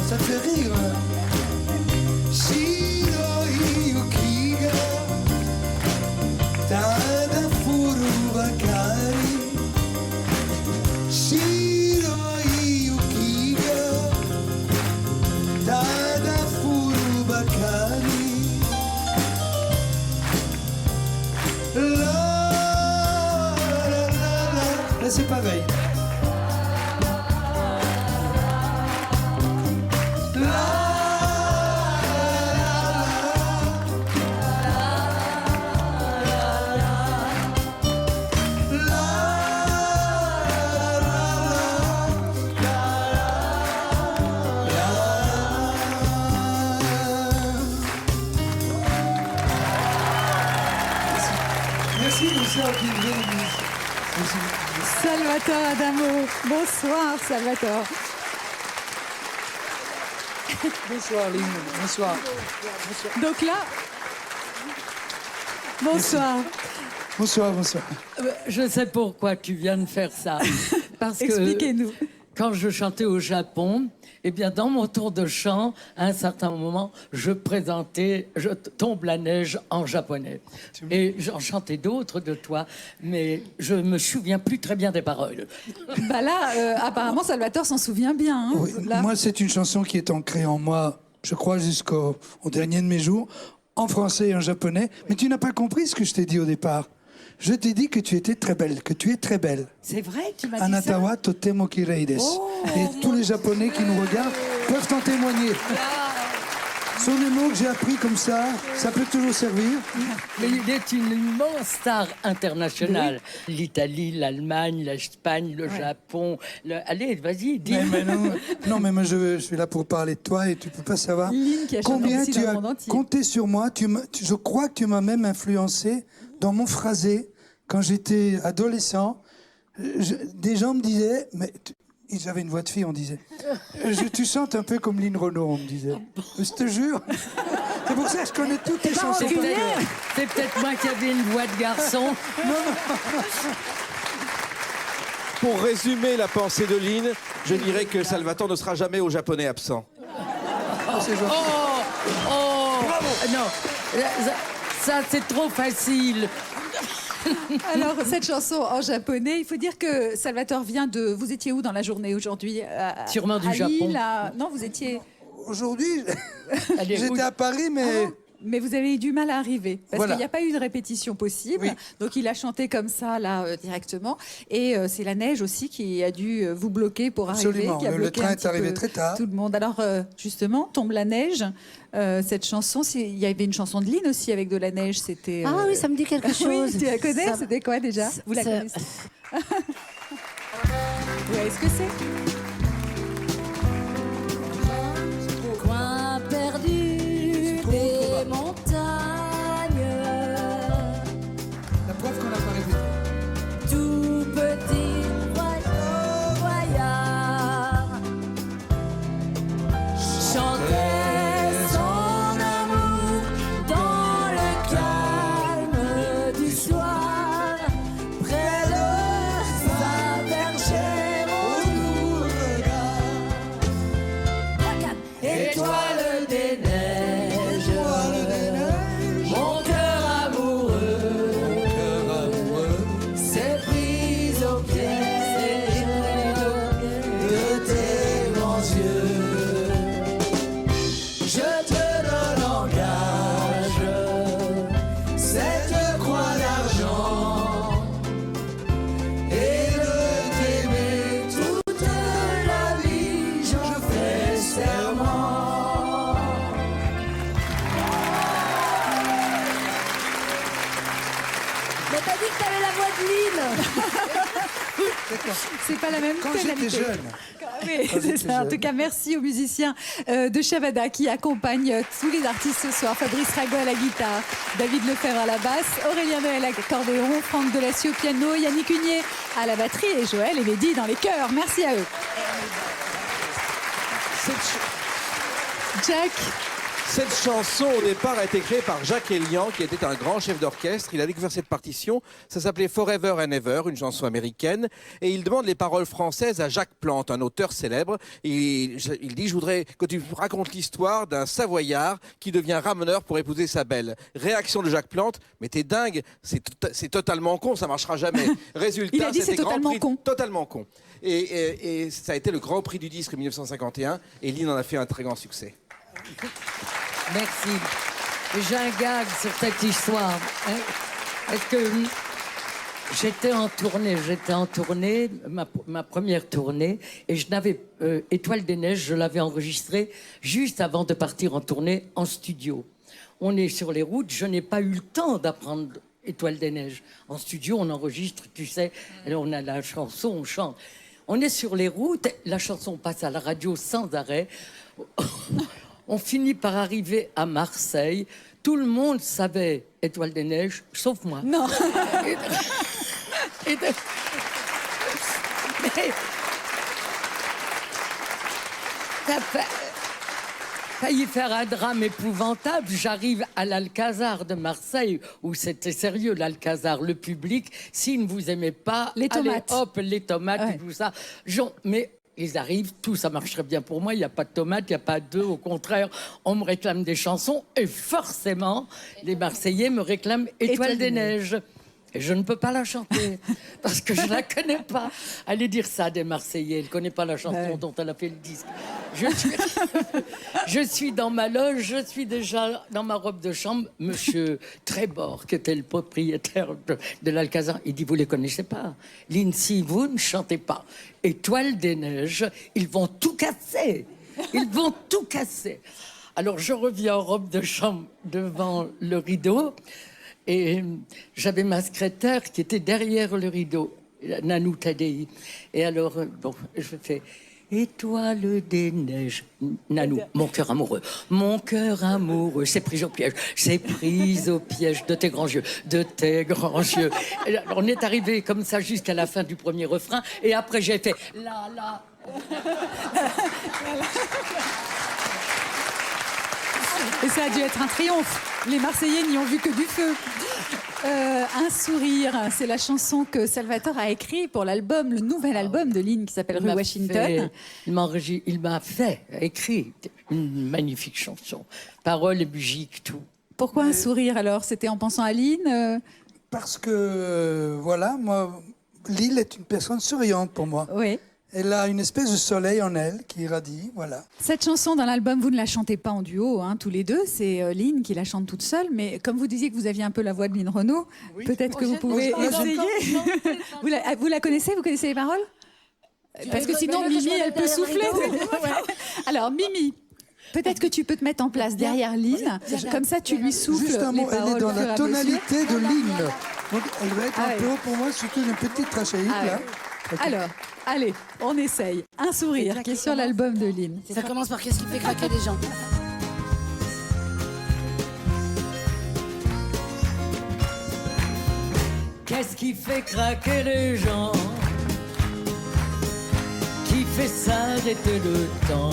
Ça te fait rire. Shiroi yuki ga tada furu bakari. Shiroi yuki ga tada furu bakari. Là c'est pareil. Salvatore Adamo, bonsoir Salvatore. Bonsoir Lynn, bonsoir. Donc là, bonsoir. Bonsoir, bonsoir. Je sais pourquoi tu viens de faire ça. Parce que expliquez-nous. Quand je chantais au Japon, eh bien, dans mon tour de chant, à un certain moment, je présentais « Je tombe la neige » en japonais. Et j'en chantais d'autres de toi, mais je me souviens plus très bien des paroles. Bah là, apparemment, Salvatore s'en souvient bien. Hein, Oui, là. moi, c'est une chanson qui est ancrée en moi, je crois, jusqu'au dernier de mes jours, en français et en japonais. Mais tu n'as pas compris ce que je t'ai dit au départ. Je t'ai dit que tu étais très belle, que tu es très belle. C'est vrai, tu m'as dit Anata ça. wa totemo kirei desu. Et tous les Japonais qui nous regardent peuvent en témoigner. Ce sont des mots que j'ai appris comme ça peut toujours servir. Mais il est une immense star internationale. Oui. L'Italie, l'Allemagne, l'Espagne, le Japon. Allez, vas-y, dis. Mais non, mais moi je suis là pour parler de toi et tu peux pas savoir combien tu as compté sur moi. Je crois que tu m'as même influencé dans mon phrasé quand j'étais adolescent. Des gens me disaient, mais j'avais une voix de fille, on disait. Tu chantes un peu comme Lynn Renaud, on me disait. Je te jure. C'est pour ça que je connais toutes tes chansons. C'est peut-être moi qui avais une voix de garçon. Non. Pour résumer la pensée de Lynn, je dirais que Salvatore ne sera jamais au Japonais absent. C'est gentil. Bravo. Non, ça c'est trop facile. Alors, cette chanson en japonais, il faut dire que Salvatore vient de... Vous étiez où dans la journée aujourd'hui? Sûrement du Lille, Japon. Non, vous étiez... Aujourd'hui, j'étais à Paris, mais... Mais vous avez eu du mal à arriver, parce Voilà. qu'il n'y a pas eu de répétition possible. Oui. Donc il a chanté comme ça, là, directement. Et c'est la neige aussi qui a dû vous bloquer pour arriver. Absolument. Qui a Le bloqué train un est petit arrivé peu très tard. tout le monde. Alors, justement, Tombe la neige, cette chanson, il y avait une chanson de Lynn aussi avec de la neige. C'était. Ah oui, ça me dit quelque chose. Oui, tu la connais? Ça- C'était quoi déjà? Vous la connaissez? Vous voyez ce que c'est? Coin perdu des montagnes, La preuve qu'on n'a pas répété. tout petit voyage, chantait son amour dans le calme du soir, près de sa bergère au doux regard. Étoile des neiges, mon cœur amoureux s'est pris au piège de tes grands yeux. Je te donne en gage cette croix d'argent et de t'aimer toute la vie, j'en fais serment. Mais t'as dit que t'avais la voix de Lynn. C'est pas la même Quand j'étais tonalité. jeune. Oui, c'est ça. En tout cas, merci aux musiciens de Shabada qui accompagnent tous les artistes ce soir. Fabrice Rago à la guitare, David Lefebvre à la basse, Aurélien Noël à l'accordéon, Franck Delacie au piano, Yannick Hunier à la batterie et Joël et Mehdi dans les chœurs. Merci à eux. Jack, Cette chanson, au départ, a été créée par Jacques Elian, qui était un grand chef d'orchestre. Il a découvert cette partition. Ça s'appelait Forever and Ever, une chanson américaine. Et il demande les paroles françaises à Jacques Plante, un auteur célèbre. Il dit, je voudrais que tu racontes l'histoire d'un Savoyard qui devient ramoneur pour épouser sa belle. Réaction de Jacques Plante, mais t'es dingue, c'est totalement con, ça marchera jamais. Résultat, il a dit c'est totalement con. Totalement con. Et ça a été le grand prix du disque 1951. Et Lynn en a fait un très grand succès. Merci. J'ai un gag sur cette histoire. Est-ce que j'étais en tournée, ma première tournée, et je n'avais Étoile des Neiges, je l'avais enregistrée juste avant de partir en tournée en studio. On est sur les routes, je n'ai pas eu le temps d'apprendre Étoile des Neiges. En studio, on enregistre, tu sais, on a la chanson, on chante. On est sur les routes, la chanson passe à la radio sans arrêt. On finit par arriver à Marseille. Tout le monde savait Étoile des Neiges, sauf moi. Non. Mais ça a failli faire un drame épouvantable. J'arrive à l'Alcazar de Marseille, où c'était sérieux, l'Alcazar, le public. S'ils ne vous aimaient pas, les tomates. Allez, hop, les tomates Ouais. et tout ça. Mais ils arrivent, tout ça marcherait bien pour moi. Il n'y a pas de tomates, il n'y a pas d'œufs. Au contraire, on me réclame des chansons. Et forcément, les Marseillais me réclament Étoile des Neiges. Et je ne peux pas la chanter, parce que je ne la connais pas. Allez dire ça des Marseillais, elle ne connaît pas la chanson dont elle a fait le disque. Je suis dans ma loge, je suis déjà dans ma robe de chambre. Monsieur Trébord, qui était le propriétaire de l'Alcazar, il dit, vous ne les connaissez pas. Lynn, si vous ne chantez pas Étoile des Neiges, ils vont tout casser. Ils vont tout casser. Alors je reviens en robe de chambre devant le rideau. Et j'avais ma secrétaire qui était derrière le rideau, Nanou Tadei. Et alors, bon, je fais Étoile des Neiges. Nanou, mon cœur amoureux, c'est pris au piège, c'est pris au piège de tes grands yeux, de tes grands yeux. Et alors, on est arrivé comme ça jusqu'à la fin du premier refrain, et après j'ai fait la la. Et ça a dû être un triomphe. Les Marseillais n'y ont vu que du feu. Un sourire, c'est la chanson que Salvatore a écrite pour l'album, le nouvel album de Lynn qui s'appelle Rue Washington. Il m'a fait écrire une magnifique chanson. Paroles et musique, tout. Pourquoi un sourire alors? C'était en pensant à Lynn Parce que, voilà, moi, Lynn est une personne souriante pour moi. Oui. Elle a une espèce de soleil en elle qui irradie, voilà. Cette chanson dans l'album, vous ne la chantez pas en duo, hein, tous les deux. C'est Lynn qui la chante toute seule. Mais comme vous disiez que vous aviez un peu la voix de Lynn Renaud, peut-être que vous pouvez essayer. Vous la connaissez? Vous connaissez les paroles? Parce que sinon, Mimi, elle peut souffler. Alors, Mimi, peut-être que tu peux te mettre en place derrière Lynn. Comme ça, tu lui souffles. Juste un mot, les paroles elle est dans la tonalité de Lynn. Donc, elle va être un peu haut pour moi, surtout une petite trachéite, là. Okay. Alors, allez, on essaye. Un sourire qui est sur l'album de Lynn. Ça commence par qu'est-ce qui fait craquer les gens? Qu'est-ce qui fait craquer les gens? Qui fait s'arrêter le temps?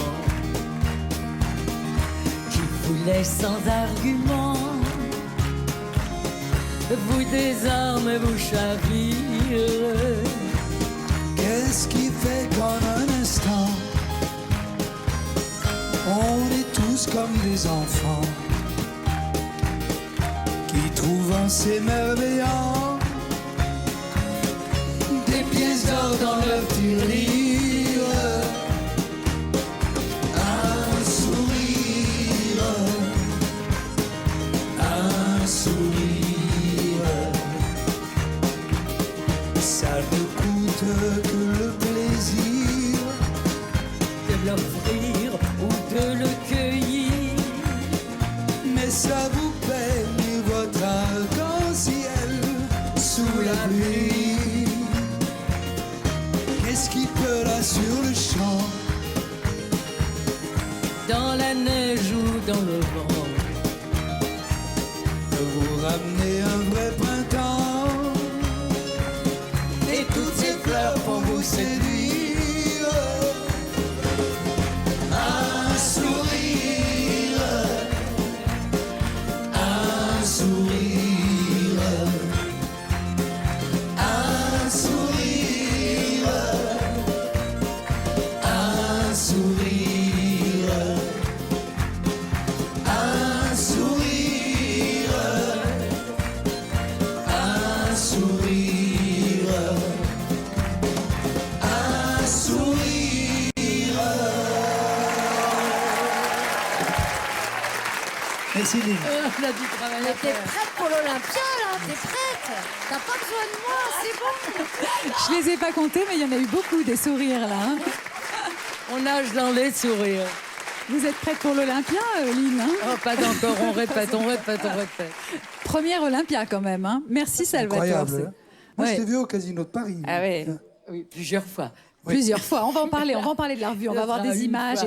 Qui vous laisse sans argument? Vous désarme, vous chavire. Qu'est-ce qui fait qu'en un instant, on est tous comme des enfants qui trouvent en s'émerveillant des pièces d'or dans leur tirelire. Un sourire, un sourire, ça ne coûte que le plaisir de l'offrir ou de le cueillir. mais ça vous peigne votre arc-en-ciel sous la pluie. Qu'est-ce qui peut là sur le champ, Dans la neige ou dans le vent, de vous ramener un vrai printemps et toutes ces fleurs pour vous séduire? Un sourire, Merci Lynn. On a du travail à T'es faire. prête pour l'Olympia, là? T'es prête? T'as pas besoin de moi, c'est bon. Je les ai pas comptés, mais il y en a eu beaucoup des sourires là. Hein. On nage dans les sourires. Vous êtes prête pour l'Olympia, Lynn, hein? Oh, pas encore, on répète. Première Olympia quand même. Hein. Merci Salvatore. Incroyable. Hein. Moi, Ouais. je t'ai vu au Casino de Paris. Ah ouais. Oui, plusieurs fois. Plusieurs fois. On va en parler de la revue. On va avoir des images.